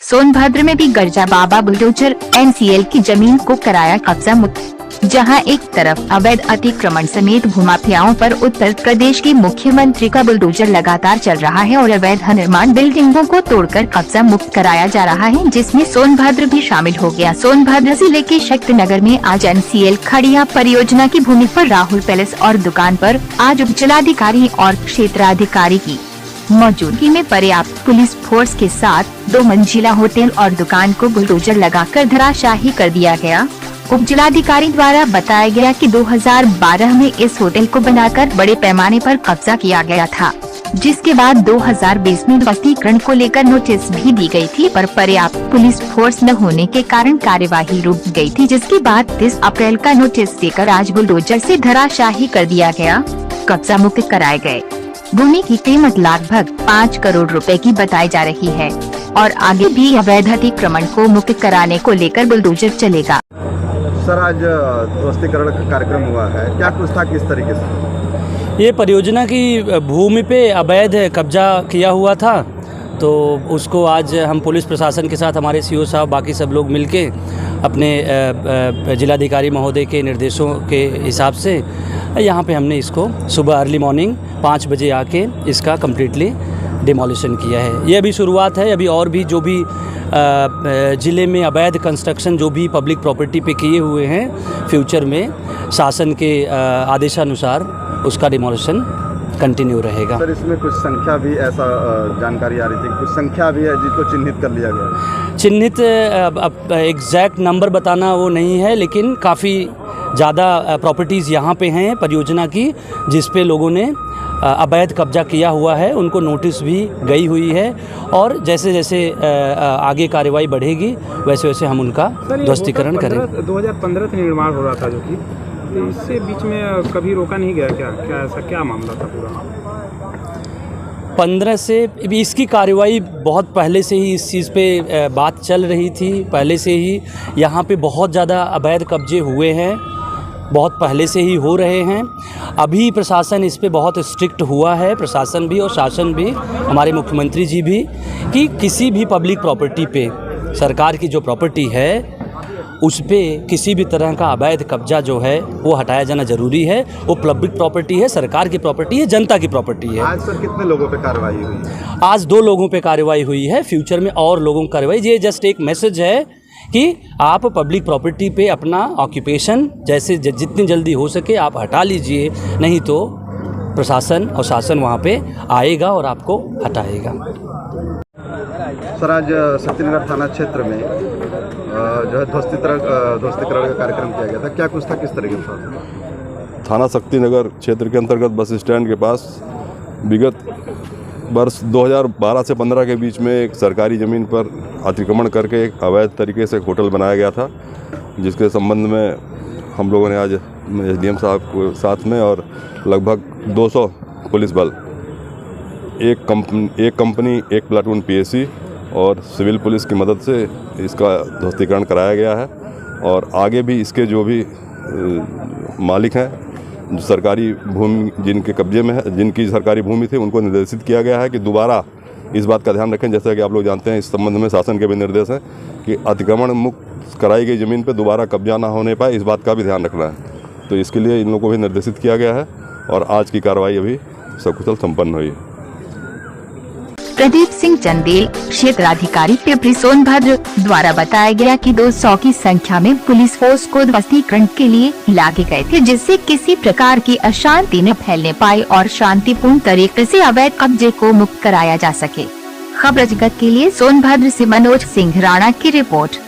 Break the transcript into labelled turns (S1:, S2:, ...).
S1: सोनभद्र में भी गर्जा बाबा bulldozer NCL की जमीन को कराया कब्जा मुक्त। जहां एक तरफ अवैध अतिक्रमण समेत भूमाफियाओं पर उत्तर प्रदेश के मुख्यमंत्री का बुलडोजर लगातार चल रहा है और अवैध निर्माण बिल्डिंगों को तोड़कर कब्जा मुक्त कराया जा रहा है, जिसमें सोनभद्र भी शामिल हो गया। सोनभद्र जिले के शक्तिनगर में आज एनसीएल खड़िया परियोजना की भूमि पर राहुल पैलेस और दुकान पर आज उपजिलाधिकारी और क्षेत्राधिकारी की मौजूदगी में पर्याप्त पुलिस फोर्स के साथ 2 मंजिला होटल और दुकान को बुलडोजर लगाकर धराशाही कर दिया गया। उपजिलाधिकारी द्वारा बताया गया कि 2012 में इस होटल को बनाकर बड़े पैमाने पर कब्जा किया गया था, जिसके बाद 2020 में ध्वस्तीकरण को लेकर नोटिस भी दी गई थी, पर पर्याप्त पुलिस फोर्स न होने के कारण कार्यवाही रुक गई थी, जिसके बाद 30 अप्रैल का नोटिस देकर आज बुलडोजर से धराशाही कर दिया गया। कब्जा मुक्त कराए गए भूमि की कीमत लगभग 5 करोड़ रुपए की बताई जा रही है और आगे भी अवैध अतिक्रमण को मुक्त कराने को लेकर बुलडोजर चलेगा।
S2: सर, आज ध्वस्तीकरण का कार्यक्रम हुआ है, क्या कुछ था, किस तरीके से?
S3: ये परियोजना की भूमि पे अवैध कब्जा किया हुआ था, तो उसको आज हम पुलिस प्रशासन के साथ हमारे सीओ साहब बाकी सब लोग मिलके अपने जिलाधिकारी महोदय के निर्देशों के हिसाब से यहाँ पे हमने इसको सुबह अर्ली मॉर्निंग 5 बजे आके इसका कम्प्लीटली डिमोलिशन किया है। ये अभी शुरुआत है, अभी और भी जो भी ज़िले में अवैध कंस्ट्रक्शन जो भी पब्लिक प्रॉपर्टी पे किए हुए हैं, फ्यूचर में शासन के आदेशानुसार उसका डिमोलिशन कंटिन्यू रहेगा।
S2: सर, इसमें कुछ संख्या भी ऐसा जानकारी आ रही थी, कुछ संख्या भी है जिसको चिन्हित कर लिया गया।
S3: चिन्हित एग्जैक्ट नंबर बताना वो नहीं है, लेकिन काफ़ी ज़्यादा प्रॉपर्टीज़ यहाँ पे हैं परियोजना की, जिस पे लोगों ने अवैध कब्जा किया हुआ है, उनको नोटिस भी गई हुई है और जैसे जैसे आगे कार्रवाई बढ़ेगी वैसे वैसे हम उनका ध्वस्तीकरण करेंगे।
S4: 2015 से निर्माण हो रहा था, जो कि इससे बीच में कभी रोका नहीं गया क्या ऐसा क्या मामला था पूरा?
S3: 15 से इसकी कार्रवाई बहुत पहले से ही इस चीज़ पे बात चल रही थी, पहले से ही यहाँ पे बहुत ज़्यादा अवैध कब्जे हुए हैं, बहुत पहले से ही हो रहे हैं। अभी प्रशासन इस पे बहुत स्ट्रिक्ट हुआ है, प्रशासन भी और शासन भी, हमारे मुख्यमंत्री जी भी, कि किसी भी पब्लिक प्रॉपर्टी पे, सरकार की जो प्रॉपर्टी है उस पे किसी भी तरह का अवैध कब्जा जो है वो हटाया जाना जरूरी है। वो पब्लिक प्रॉपर्टी है, सरकार की प्रॉपर्टी है, जनता की प्रॉपर्टी है।
S2: आज सर कितने लोगों पे कार्रवाई हुई?
S3: आज 2 लोगों पे कार्रवाई हुई है, फ्यूचर में और लोगों की कार्रवाई। ये जस्ट एक मैसेज है कि आप पब्लिक प्रॉपर्टी पे अपना ऑक्यूपेशन जैसे जितनी जल्दी हो सके आप हटा लीजिए, नहीं तो प्रशासन और शासन वहाँ पे आएगा और आपको हटाएगा।
S2: सर, आज शक्तिनगर थाना क्षेत्र में जो है ध्वस्तीकरण का कार्यक्रम किया गया था, क्या कुछ था, किस तरीके से?
S5: थाना शक्तिनगर क्षेत्र के अंतर्गत बस स्टैंड के पास विगत वर्ष 2012 से 15 के बीच में एक सरकारी ज़मीन पर अतिक्रमण करके एक अवैध तरीके से एक होटल बनाया गया था, जिसके संबंध में हम लोगों ने आज एसडीएम साहब को साथ में और लगभग 200 पुलिस बल, एक कंपनी, एक प्लाटून पीएसी और सिविल पुलिस की मदद से इसका ध्वस्तीकरण कराया गया है। और आगे भी इसके जो भी मालिक हैं, जो सरकारी भूमि जिनके कब्जे में है, जिनकी सरकारी भूमि थी, उनको निर्देशित किया गया है कि दोबारा इस बात का ध्यान रखें, जैसा कि आप लोग जानते हैं इस संबंध में शासन के भी निर्देश हैं कि अतिक्रमण मुक्त कराई गई ज़मीन पर दोबारा कब्जा ना होने पाए, इस बात का भी ध्यान रखना है। तो इसके लिए इन लोगों को भी निर्देशित किया गया है और आज की कार्रवाई अभी सकुशल संपन्न हुई।
S1: प्रदीप सिंह चंदेल, क्षेत्राधिकारी पिपरी सोनभद्र द्वारा बताया गया कि 200 की संख्या में पुलिस फोर्स को ध्वस्तीकरण के लिए लागे गए थे, जिससे किसी प्रकार की अशांति न फैलने पाए और शांतिपूर्ण तरीके से अवैध कब्जे को मुक्त कराया जा सके। खबर जगत के लिए सोनभद्र से मनोज सिंह राणा की रिपोर्ट।